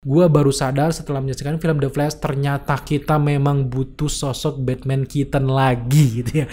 Gue baru sadar setelah menyaksikan film The Flash, ternyata kita memang butuh sosok Batman Keaton lagi gitu ya.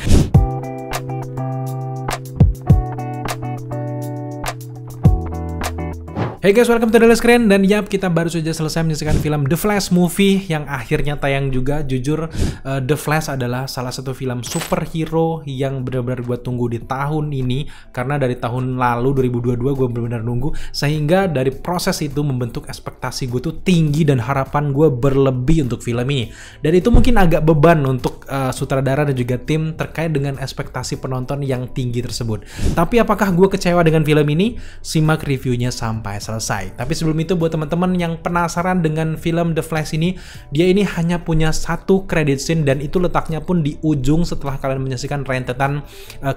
Hey guys, welcome to The Screen. Dan yap, kita baru saja selesai menyaksikan film The Flash movie yang akhirnya tayang juga. Jujur, The Flash adalah salah satu film superhero yang benar-benar gue tunggu di tahun ini. Karena dari tahun lalu, 2022, gue benar-benar nunggu. Sehingga dari proses itu membentuk ekspektasi gue tuh tinggi dan harapan gue berlebih untuk film ini. Dan itu mungkin agak beban untuk sutradara dan juga tim terkait dengan ekspektasi penonton yang tinggi tersebut. Tapi apakah gue kecewa dengan film ini? Simak reviewnya sampai selesai. Tapi sebelum itu, buat teman-teman yang penasaran dengan film The Flash ini, dia ini hanya punya satu credit scene dan itu letaknya pun di ujung setelah kalian menyaksikan rentetan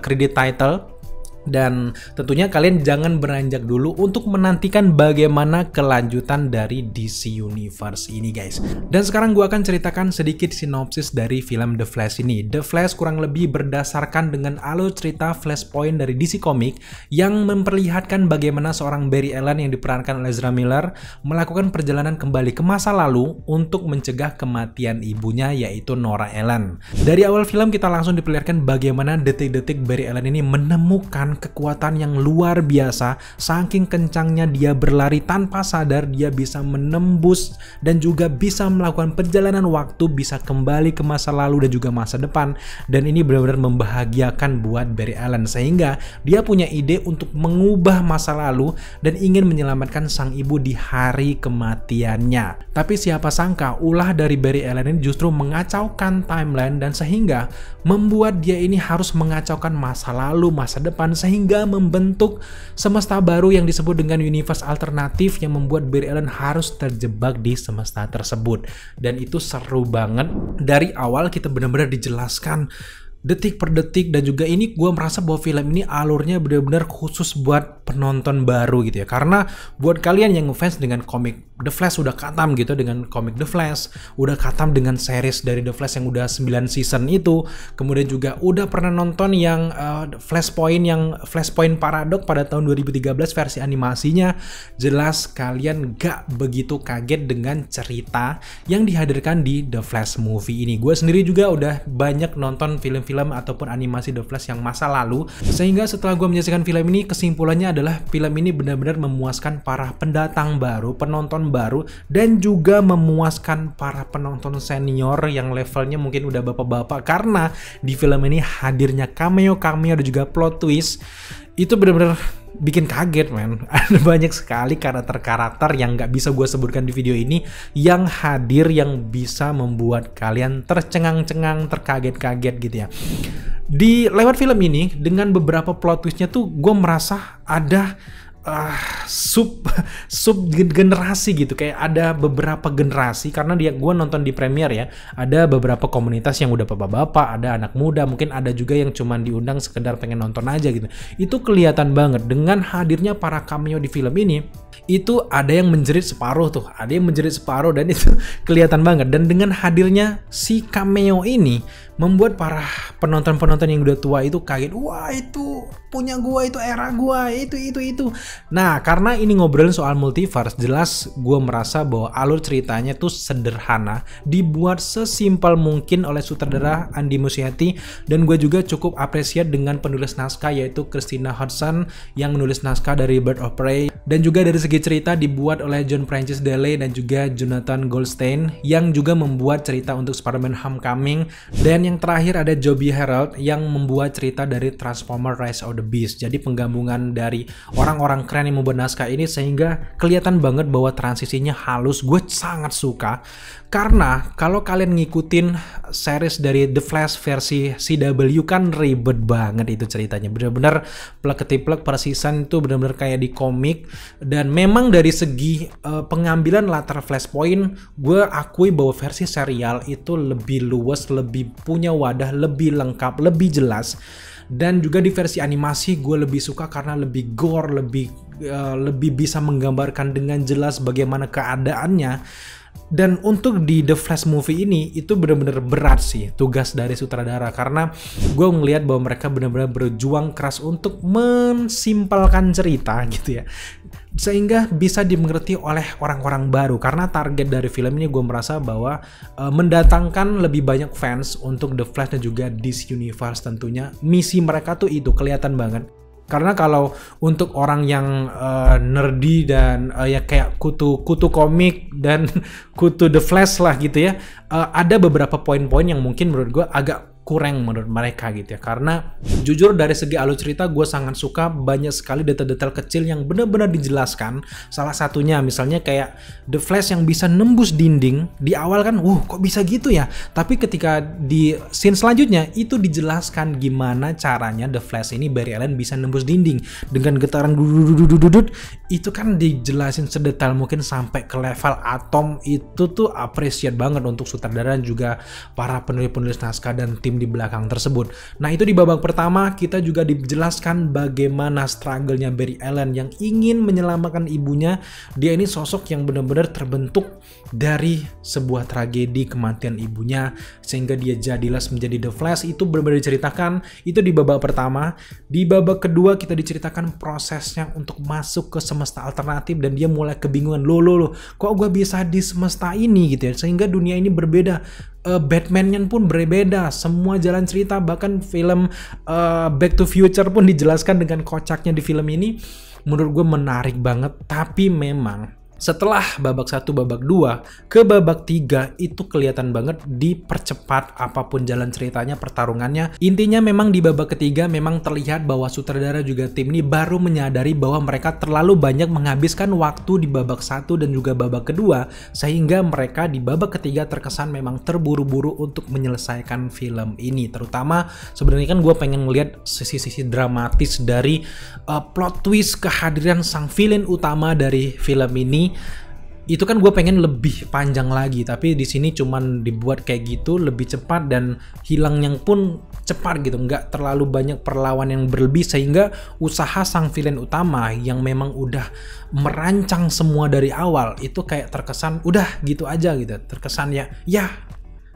credit title. Dan tentunya kalian jangan beranjak dulu untuk menantikan bagaimana kelanjutan dari DC Universe ini guys. Dan sekarang gue akan ceritakan sedikit sinopsis dari film The Flash ini. The Flash kurang lebih berdasarkan dengan alur cerita Flashpoint dari DC Comics yang memperlihatkan bagaimana seorang Barry Allen yang diperankan oleh Ezra Miller melakukan perjalanan kembali ke masa lalu untuk mencegah kematian ibunya, yaitu Nora Allen. Dari awal film kita langsung diperlihatkan bagaimana detik-detik Barry Allen ini menemukan kekuatan yang luar biasa. Saking kencangnya dia berlari tanpa sadar, dia bisa menembus dan juga bisa melakukan perjalanan waktu, bisa kembali ke masa lalu dan juga masa depan. Dan ini benar-benar membahagiakan buat Barry Allen, sehingga dia punya ide untuk mengubah masa lalu dan ingin menyelamatkan sang ibu di hari kematiannya. Tapi siapa sangka ulah dari Barry Allen ini justru mengacaukan timeline, dan sehingga membuat dia ini harus mengacaukan masa lalu, masa depan, sehingga membentuk semesta baru yang disebut dengan universe alternatif yang membuat Barry Allen harus terjebak di semesta tersebut. Dan itu seru banget. Dari awal kita benar-benar dijelaskan detik per detik, dan juga ini gue merasa bahwa film ini alurnya benar-benar khusus buat penonton baru gitu ya. Karena buat kalian yang ngefans dengan komik The Flash, udah katam gitu dengan komik The Flash, udah katam dengan series dari The Flash yang udah 9 season itu, kemudian juga udah pernah nonton yang Flashpoint Paradox pada tahun 2013 versi animasinya, jelas kalian gak begitu kaget dengan cerita yang dihadirkan di The Flash movie ini. Gue sendiri juga udah banyak nonton film-film ataupun animasi The Flash yang masa lalu, sehingga setelah gue menyaksikan film ini, kesimpulannya adalah film ini benar-benar memuaskan para pendatang baru, penonton baru, dan juga memuaskan para penonton senior yang levelnya mungkin udah bapak-bapak, karena di film ini hadirnya cameo dan juga plot twist itu benar-benar bikin kaget men. Ada banyak sekali karakter-karakter yang nggak bisa gue sebutkan di video ini yang hadir, yang bisa membuat kalian tercengang-cengang, terkaget-kaget gitu ya. Di lewat film ini dengan beberapa plot twistnya tuh gue merasa ada sub generasi gitu, kayak ada beberapa generasi, karena gue nonton di premiere ya, ada beberapa komunitas yang udah bapak-bapak, ada anak muda, mungkin ada juga yang cuman diundang sekedar pengen nonton aja gitu. Itu kelihatan banget dengan hadirnya para cameo di film ini. Itu ada yang menjerit separuh tuh, ada yang menjerit separuh, dan itu kelihatan banget. Dan dengan hadirnya si cameo ini membuat para penonton-penonton yang udah tua itu kaget. Wah, itu punya gua, itu era gua, itu. Nah, karena ini ngobrolin soal multiverse, jelas gua merasa bahwa alur ceritanya tuh sederhana, dibuat sesimpel mungkin oleh sutradara Andy Muschietti, dan gue juga cukup apresiat dengan penulis naskah yaitu Christina Hodson yang menulis naskah dari Birds of Prey, dan juga dari segi cerita dibuat oleh John Francis Daley dan juga Jonathan Goldstein yang juga membuat cerita untuk Spider-Man Homecoming, dan yang terakhir ada Joby Harold yang membuat cerita dari Transformers Rise of the Beast. Jadi penggabungan dari orang-orang keren yang membuat naskah ini, sehingga kelihatan banget bahwa transisinya halus. Gue sangat suka karena kalau kalian ngikutin series dari The Flash versi CW kan ribet banget itu ceritanya, bener-bener plek-ketiplek per season itu bener-bener kayak di komik. Dan memang dari segi pengambilan latar Flashpoint, gue akui bahwa versi serial itu lebih luas, lebih punya wadah, lebih lengkap, lebih jelas. Dan juga di versi animasi gue lebih suka karena lebih gore, lebih bisa menggambarkan dengan jelas bagaimana keadaannya. Dan untuk di The Flash movie ini itu benar-benar berat sih tugas dari sutradara, karena gue ngelihat bahwa mereka benar-benar berjuang keras untuk mensimpelkan cerita gitu ya. sehingga bisa dimengerti oleh orang-orang baru. Karena target dari film ini gue merasa bahwa mendatangkan lebih banyak fans untuk The Flash dan juga DC Universe tentunya. Misi mereka tuh itu kelihatan banget. Karena kalau untuk orang yang nerdy dan ya kayak kutu komik dan kutu The Flash lah gitu ya, ada beberapa poin-poin yang mungkin menurut gue agak kurang menurut mereka gitu ya. Karena jujur dari segi alur cerita gue sangat suka banyak sekali detail-detail kecil yang benar-benar dijelaskan. Salah satunya misalnya kayak The Flash yang bisa nembus dinding. Di awal kan kok bisa gitu ya, tapi ketika di scene selanjutnya itu dijelaskan gimana caranya The Flash ini, Barry Allen, bisa nembus dinding dengan getaran dudut. Itu kan dijelasin sedetail mungkin sampai ke level atom. Itu tuh appreciate banget untuk sutradara dan juga para penulis naskah dan tim di belakang tersebut. Nah, itu di babak pertama kita juga dijelaskan bagaimana struggle-nya Barry Allen yang ingin menyelamatkan ibunya. Dia ini sosok yang benar-benar terbentuk dari sebuah tragedi kematian ibunya sehingga dia jadilah menjadi The Flash. Itu benar-benar diceritakan itu di babak pertama. Di babak kedua kita diceritakan prosesnya untuk masuk ke semesta alternatif dan dia mulai kebingungan, loh kok gue bisa di semesta ini gitu ya, sehingga dunia ini berbeda. Batman-nya pun berbeda, semua jalan cerita, bahkan film Back to Future pun dijelaskan dengan kocaknya di film ini. Menurut gue menarik banget, tapi memang setelah babak 1, babak 2 ke babak 3 itu kelihatan banget dipercepat apapun jalan ceritanya, pertarungannya. Intinya memang di babak ketiga memang terlihat bahwa sutradara juga tim ini baru menyadari bahwa mereka terlalu banyak menghabiskan waktu di babak 1 dan juga babak kedua, sehingga mereka di babak ketiga terkesan memang terburu-buru untuk menyelesaikan film ini. Terutama sebenarnya kan gue pengen ngeliat sisi-sisi dramatis dari plot twist kehadiran sang villain utama dari film ini. Itu kan gue pengen lebih panjang lagi, tapi di sini cuman dibuat kayak gitu lebih cepat dan hilangnya pun cepat gitu, nggak terlalu banyak perlawanan yang berlebih, sehingga usaha sang villain utama yang memang udah merancang semua dari awal itu kayak terkesan udah gitu aja gitu, terkesan ya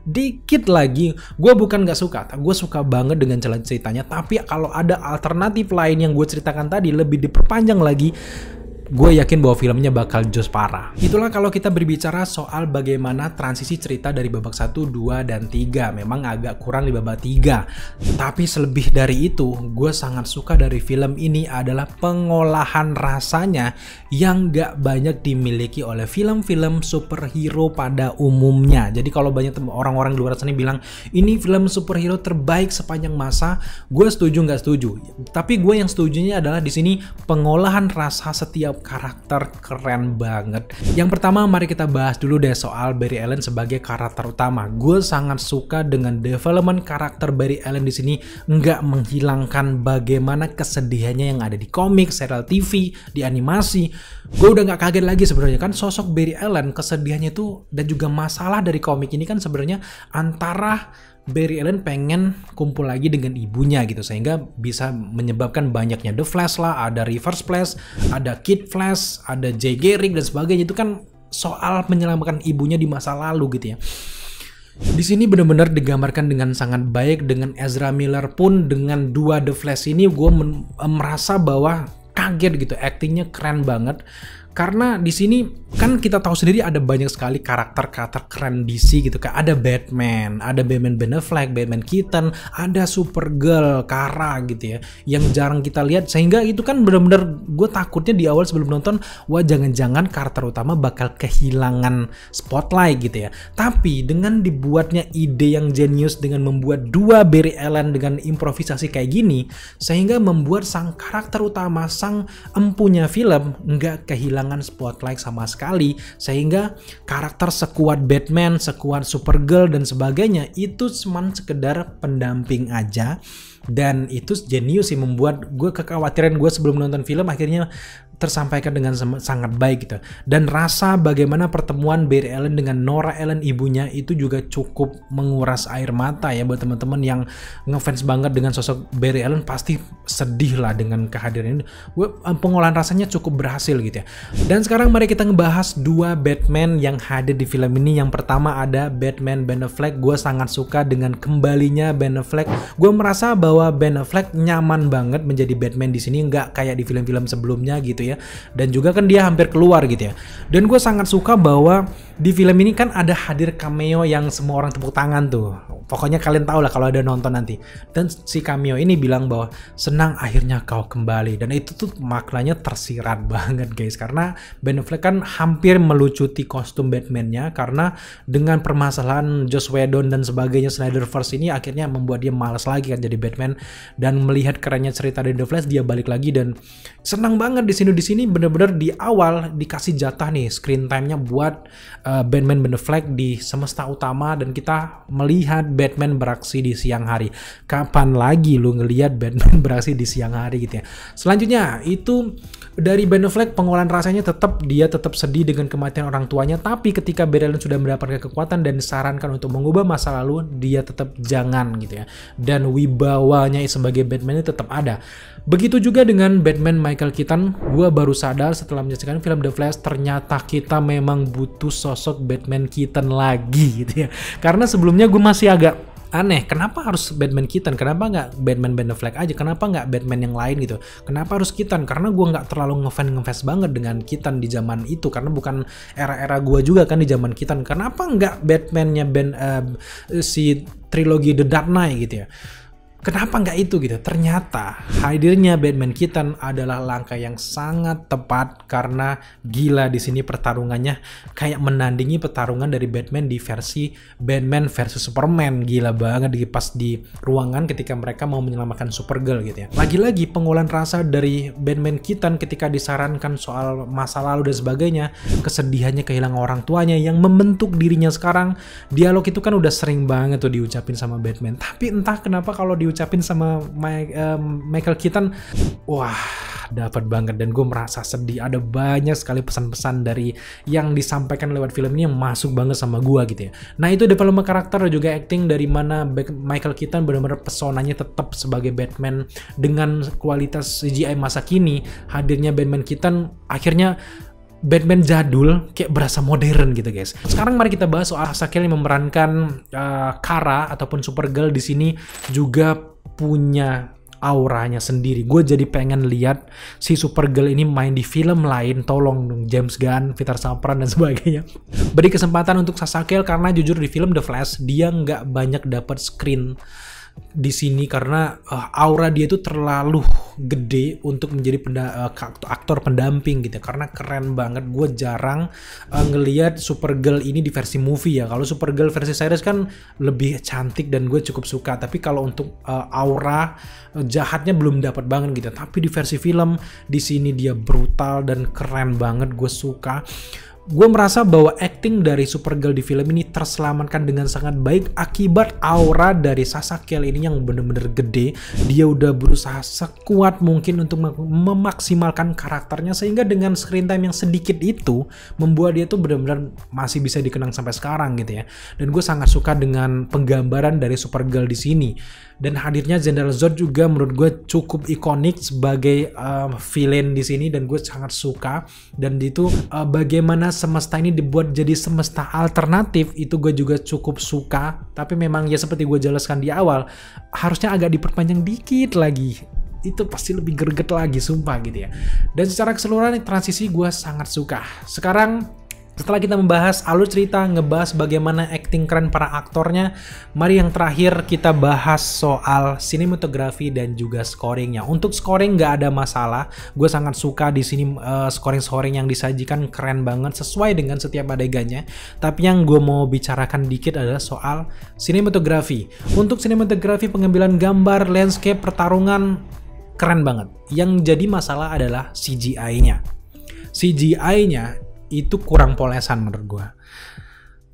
dikit lagi. Gue bukan gak suka, gue suka banget dengan jalan ceritanya, tapi kalau ada alternatif lain yang gue ceritakan tadi lebih diperpanjang lagi, gue yakin bahwa filmnya bakal jos parah. Itulah kalau kita berbicara soal bagaimana transisi cerita dari babak 1, 2, dan 3. Memang agak kurang di babak 3. Tapi selebih dari itu, gue sangat suka dari film ini adalah pengolahan rasanya yang gak banyak dimiliki oleh film-film superhero pada umumnya. Jadi kalau banyak orang-orang di luar sana bilang ini film superhero terbaik sepanjang masa, gue setuju gak setuju. Tapi gue yang setujunya adalah di sini pengolahan rasa setiap karakter keren banget. Yang pertama, mari kita bahas dulu deh soal Barry Allen sebagai karakter utama. Gue sangat suka dengan development karakter Barry Allen di sini, nggak menghilangkan bagaimana kesedihannya yang ada di komik, serial TV, di animasi. Gue udah nggak kaget lagi sebenarnya kan sosok Barry Allen, kesedihannya itu dan juga masalah dari komik ini kan sebenarnya antara Barry Allen pengen kumpul lagi dengan ibunya gitu, sehingga bisa menyebabkan banyaknya The Flash lah, ada Reverse Flash, ada Kid Flash, ada Jay Garrick dan sebagainya. Itu kan soal menyelamatkan ibunya di masa lalu gitu ya. Di sini benar-benar digambarkan dengan sangat baik. Dengan Ezra Miller pun dengan dua The Flash ini gue merasa bahwa kaget gitu, aktingnya keren banget. Karena di sini kan kita tahu sendiri ada banyak sekali karakter-karakter keren DC gitu, kayak ada Batman Ben Affleck, Batman Keaton, ada Supergirl, Kara gitu ya, yang jarang kita lihat, sehingga itu kan benar-benar gue takutnya di awal sebelum nonton, wah jangan-jangan karakter utama bakal kehilangan spotlight gitu ya. Tapi dengan dibuatnya ide yang jenius dengan membuat dua Barry Allen dengan improvisasi kayak gini, sehingga membuat sang karakter utama, sang empunya film nggak kehilangan spotlight sama sekali, sehingga karakter sekuat Batman, sekuat Supergirl dan sebagainya itu cuma sekedar pendamping aja. Dan itu jenius sih, membuat gue kekhawatiran gue sebelum nonton film akhirnya tersampaikan dengan sangat baik gitu. Dan rasa bagaimana pertemuan Barry Allen dengan Nora Allen ibunya itu juga cukup menguras air mata ya. Buat teman-teman yang ngefans banget dengan sosok Barry Allen pasti sedih lah dengan kehadiran ini. Pengolahan rasanya cukup berhasil gitu ya. Dan sekarang mari kita ngebahas dua Batman yang hadir di film ini. Yang pertama ada Batman Ben Affleck. Gue sangat suka dengan kembalinya Ben Affleck. Gue merasa bahwa Ben Affleck nyaman banget menjadi Batman di sini, nggak kayak di film-film sebelumnya gitu ya. gitu ya. Dan juga kan dia hampir keluar gitu ya. Dan gue sangat suka bahwa di film ini kan ada hadir cameo yang semua orang tepuk tangan tuh. Pokoknya kalian tahu lah kalau ada nonton nanti. Dan si cameo ini bilang bahwa senang akhirnya kau kembali. Dan itu tuh maknanya tersirat banget guys. Karena Ben Affleck kan hampir melucuti kostum Batman-nya. Karena dengan permasalahan Joss Whedon dan sebagainya Snyderverse ini akhirnya membuat dia malas lagi kan jadi Batman. Dan melihat kerennya cerita dari The Flash, dia balik lagi dan senang banget di sini bener-bener di awal dikasih jatah nih screen time-nya buat Batman Ben Affleck di semesta utama dan kita melihat Batman beraksi di siang hari. Kapan lagi lu ngelihat Batman beraksi di siang hari gitu ya. Selanjutnya itu dari Ben Affleck pengolahan rasanya dia tetap sedih dengan kematian orang tuanya, tapi ketika Barry Allen sudah mendapatkan kekuatan dan disarankan untuk mengubah masa lalu, dia tetap jangan gitu ya. Dan wibawanya sebagai Batman ini tetap ada. Begitu juga dengan Batman Michael Keaton, gue baru sadar setelah menyaksikan film The Flash, ternyata kita memang butuh sosok Batman Keaton lagi gitu ya. Karena sebelumnya gue masih agak aneh, kenapa harus Batman Keaton? Kenapa nggak Batman Ben Affleck aja? Kenapa nggak Batman yang lain gitu? Kenapa harus Keaton? Karena gue nggak terlalu ngefans banget dengan Keaton di zaman itu, karena bukan era-era gue juga kan di zaman Keaton. Kenapa nggak Batman-nya si trilogi The Dark Knight gitu ya? Kenapa nggak itu gitu? Ternyata hadirnya Batman Keaton adalah langkah yang sangat tepat karena gila di sini pertarungannya kayak menandingi pertarungan dari Batman di versi Batman versus Superman. Gila banget pas di ruangan ketika mereka mau menyelamatkan Supergirl gitu ya. Lagi-lagi pengolahan rasa dari Batman Keaton ketika disarankan soal masa lalu dan sebagainya, kesedihannya kehilangan orang tuanya yang membentuk dirinya sekarang. Dialog itu kan udah sering banget tuh diucapin sama Batman. Tapi entah kenapa kalau diucapin sama Michael Keaton, wah dapat banget dan gue merasa sedih. Ada banyak sekali pesan-pesan dari yang disampaikan lewat film ini yang masuk banget sama gue gitu ya. Nah itu development karakter dan juga acting dari mana Michael Keaton benar-benar pesonanya tetap sebagai Batman dengan kualitas CGI masa kini. Hadirnya Batman Keaton akhirnya Batman jadul kayak berasa modern gitu guys. Sekarang mari kita bahas soal Hasakel yang memerankan Kara ataupun Supergirl di sini juga punya auranya sendiri. Gue jadi pengen lihat si Supergirl ini main di film lain. Tolong dong James Gunn, Peter Safran dan sebagainya. Beri kesempatan untuk Hasakel karena jujur di film The Flash dia nggak banyak dapat screen di sini karena aura dia itu terlalu gede untuk menjadi aktor pendamping gitu ya. Karena keren banget, gue jarang ngelihat Supergirl ini di versi movie ya. Kalau Supergirl versi series kan lebih cantik dan gue cukup suka, tapi kalau untuk aura jahatnya belum dapat banget gitu. Tapi di versi film di sini dia brutal dan keren banget, gue suka. Gue merasa bahwa acting dari Supergirl di film ini terselamatkan dengan sangat baik akibat aura dari Hasakel ini yang bener-bener gede. Dia udah berusaha sekuat mungkin untuk memaksimalkan karakternya sehingga dengan screen time yang sedikit itu membuat dia tuh bener-bener masih bisa dikenang sampai sekarang gitu ya. Dan gue sangat suka dengan penggambaran dari Supergirl di sini. Dan hadirnya General Zod juga menurut gue cukup ikonik sebagai villain di sini dan gue sangat suka. Dan itu bagaimana semesta ini dibuat jadi semesta alternatif itu gue juga cukup suka. Tapi memang ya seperti gue jelaskan di awal, harusnya agak diperpanjang dikit lagi. Itu pasti lebih greget lagi sumpah gitu ya. Dan secara keseluruhan transisi gue sangat suka. Sekarang setelah kita membahas alur cerita, ngebahas bagaimana acting keren para aktornya, mari yang terakhir kita bahas soal sinematografi dan juga scoringnya. Untuk scoring nggak ada masalah, gue sangat suka di sini scoring yang disajikan keren banget sesuai dengan setiap adegannya. Tapi yang gue mau bicarakan dikit adalah soal sinematografi. Untuk sinematografi pengambilan gambar, landscape, pertarungan keren banget. Yang jadi masalah adalah CGI-nya. CGI-nya itu kurang polesan menurut gue.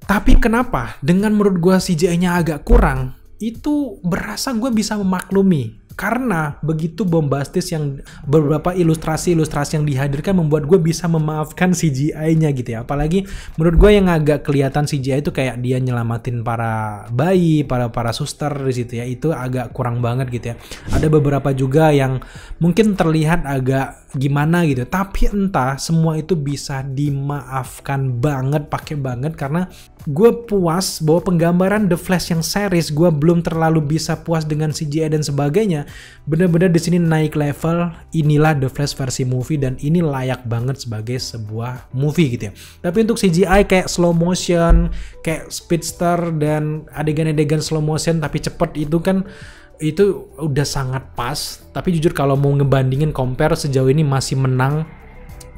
Tapi kenapa? Dengan menurut gue CGI-nya agak kurang, itu berasa gue bisa memaklumi. Karena begitu bombastis yang beberapa ilustrasi-ilustrasi yang dihadirkan membuat gue bisa memaafkan CGI-nya gitu ya. Apalagi menurut gue yang agak kelihatan CGI itu kayak dia nyelamatin para bayi, para suster di situ ya. Itu agak kurang banget gitu ya. Ada beberapa juga yang mungkin terlihat agak gimana gitu. Tapi entah semua itu bisa dimaafkan banget, pakai banget karena gue puas bahwa penggambaran The Flash yang series gue belum terlalu bisa puas dengan CGI dan sebagainya. Bener-bener di sini naik level. Inilah The Flash versi movie dan ini layak banget sebagai sebuah movie gitu ya. Tapi untuk CGI kayak slow motion, kayak speedster dan adegan-adegan slow motion tapi cepet itu kan itu udah sangat pas. Tapi jujur kalau mau ngebandingin compare sejauh ini masih menang.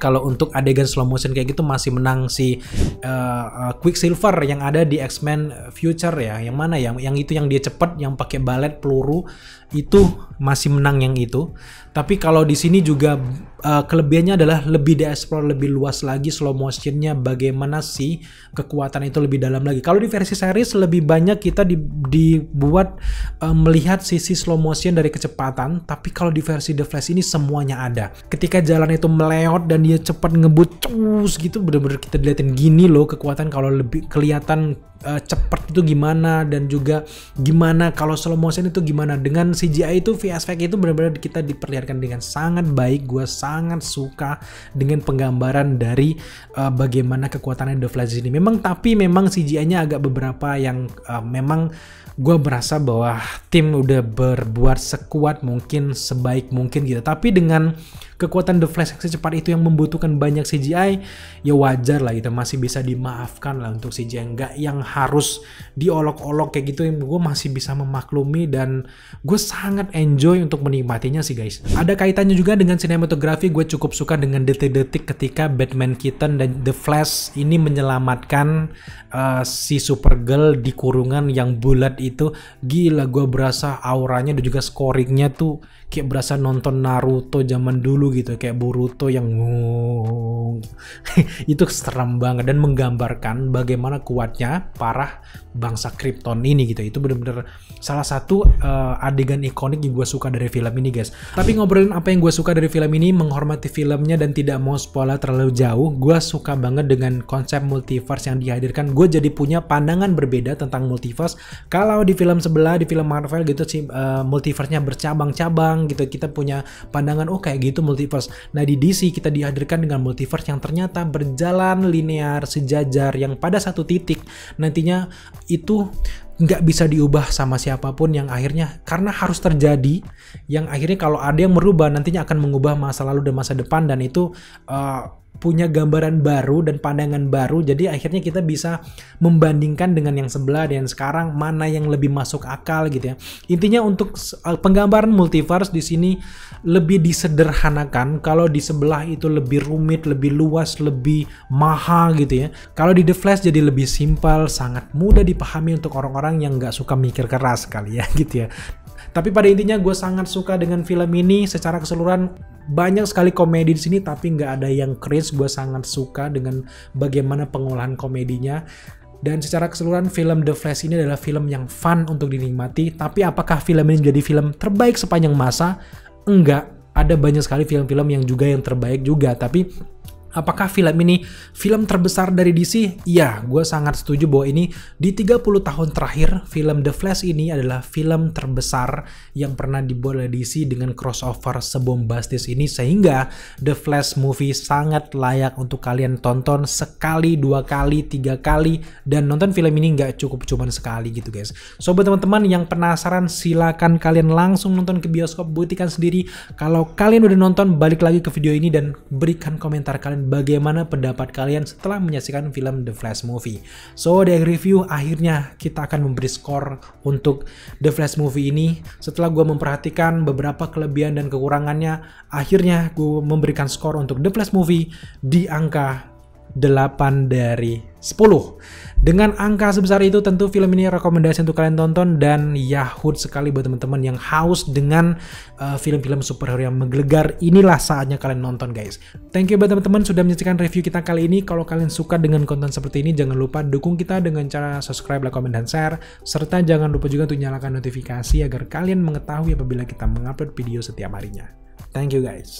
Kalau untuk adegan slow motion kayak gitu masih menang si Quicksilver yang ada di X-Men Future ya. Yang mana ya? Yang itu yang dia cepet, yang pakai balet peluru itu masih menang yang itu. Tapi kalau di sini juga kelebihannya adalah lebih dieksplor lebih luas lagi slow motionnya, bagaimana sih kekuatan itu lebih dalam lagi. Kalau di versi series lebih banyak kita dibuat melihat sisi slow motion dari kecepatan, tapi kalau di versi The Flash ini semuanya ada. Ketika jalan itu meleot dan dia cepat ngebut cus gitu, bener-bener kita dilihatin gini loh kekuatan kalau lebih kelihatan cepat itu gimana, dan juga gimana kalau slow motion itu gimana. Dengan CGI itu VFX itu benar-benar kita diperlihatkan dengan sangat baik. Gue sangat suka dengan penggambaran dari bagaimana kekuatannya The Flash ini. Tapi memang CGI-nya agak beberapa yang memang gue berasa bahwa tim udah berbuat sekuat mungkin, sebaik mungkin gitu. Tapi dengan kekuatan The Flash yang secepat itu yang membutuhkan banyak CGI, ya wajar lah gitu, masih bisa dimaafkan lah untuk CGI, nggak yang harus diolok-olok kayak gitu, yang gue masih bisa memaklumi dan gue sangat enjoy untuk menikmatinya sih guys. Ada kaitannya juga dengan sinematografi. Gue cukup suka dengan detik-detik ketika Batman Keaton dan The Flash ini menyelamatkan si Supergirl di kurungan yang bulat itu. Gila, gue berasa auranya dan juga scoringnya tuh kayak berasa nonton Naruto zaman dulu gitu, kayak Boruto yang itu serem banget dan menggambarkan bagaimana kuatnya para bangsa Krypton ini gitu. Itu bener-bener salah satu adegan ikonik yang gue suka dari film ini guys. Tapi ngobrolin apa yang gue suka dari film ini, menghormati filmnya dan tidak mau spoiler terlalu jauh, gue suka banget dengan konsep multiverse yang dihadirkan. Gue jadi punya pandangan berbeda tentang multiverse. Kalau di film sebelah, di film Marvel gitu sih, multiverse-nya bercabang-cabang gitu, kita punya pandangan oh kayak gitu multiverse. Nah di DC kita dihadirkan dengan multiverse yang ternyata berjalan linear, sejajar, yang pada satu titik nantinya itu nggak bisa diubah sama siapapun, yang akhirnya karena harus terjadi, yang akhirnya kalau ada yang merubah nantinya akan mengubah masa lalu dan masa depan, dan itu punya gambaran baru dan pandangan baru. Jadi akhirnya kita bisa membandingkan dengan yang sebelah dan sekarang mana yang lebih masuk akal gitu ya. Intinya untuk penggambaran multiverse di sini lebih disederhanakan. Kalau di sebelah itu lebih rumit, lebih luas, lebih mahal gitu ya. Kalau di The Flash jadi lebih simpel, sangat mudah dipahami untuk orang-orang yang nggak suka mikir keras kali ya gitu ya. Tapi pada intinya gue sangat suka dengan film ini secara keseluruhan. Banyak sekali komedi di sini tapi nggak ada yang cringe. Gue sangat suka dengan bagaimana pengolahan komedinya. Dan secara keseluruhan film The Flash ini adalah film yang fun untuk dinikmati. Tapi apakah film ini menjadi film terbaik sepanjang masa? Enggak. Ada banyak sekali film-film yang juga yang terbaik juga. Tapi apakah film ini film terbesar dari DC? Iya, gue sangat setuju bahwa ini di 30 tahun terakhir film The Flash ini adalah film terbesar yang pernah dibuat oleh DC dengan crossover sebombastis ini, sehingga The Flash movie sangat layak untuk kalian tonton sekali, 2 kali, 3 kali, dan nonton film ini nggak cukup cuman sekali gitu guys. So buat teman-teman yang penasaran, silakan kalian langsung nonton ke bioskop, buktikan sendiri. Kalau kalian udah nonton, balik lagi ke video ini dan berikan komentar kalian bagaimana pendapat kalian setelah menyaksikan film The Flash movie. So di review akhirnya kita akan memberi skor untuk The Flash movie ini. Setelah gue memperhatikan beberapa kelebihan dan kekurangannya, akhirnya gue memberikan skor untuk The Flash movie di angka 8 dari 10. Dengan angka sebesar itu tentu film ini rekomendasi untuk kalian tonton, dan yahut sekali buat teman-teman yang haus dengan film-film superhero yang menggelegar. Inilah saatnya kalian nonton guys. Thank you buat teman-teman sudah menyaksikan review kita kali ini. Kalau kalian suka dengan konten seperti ini, jangan lupa dukung kita dengan cara subscribe, like, comment, dan share. Serta jangan lupa juga untuk nyalakan notifikasi agar kalian mengetahui apabila kita mengupload video setiap harinya. Thank you guys.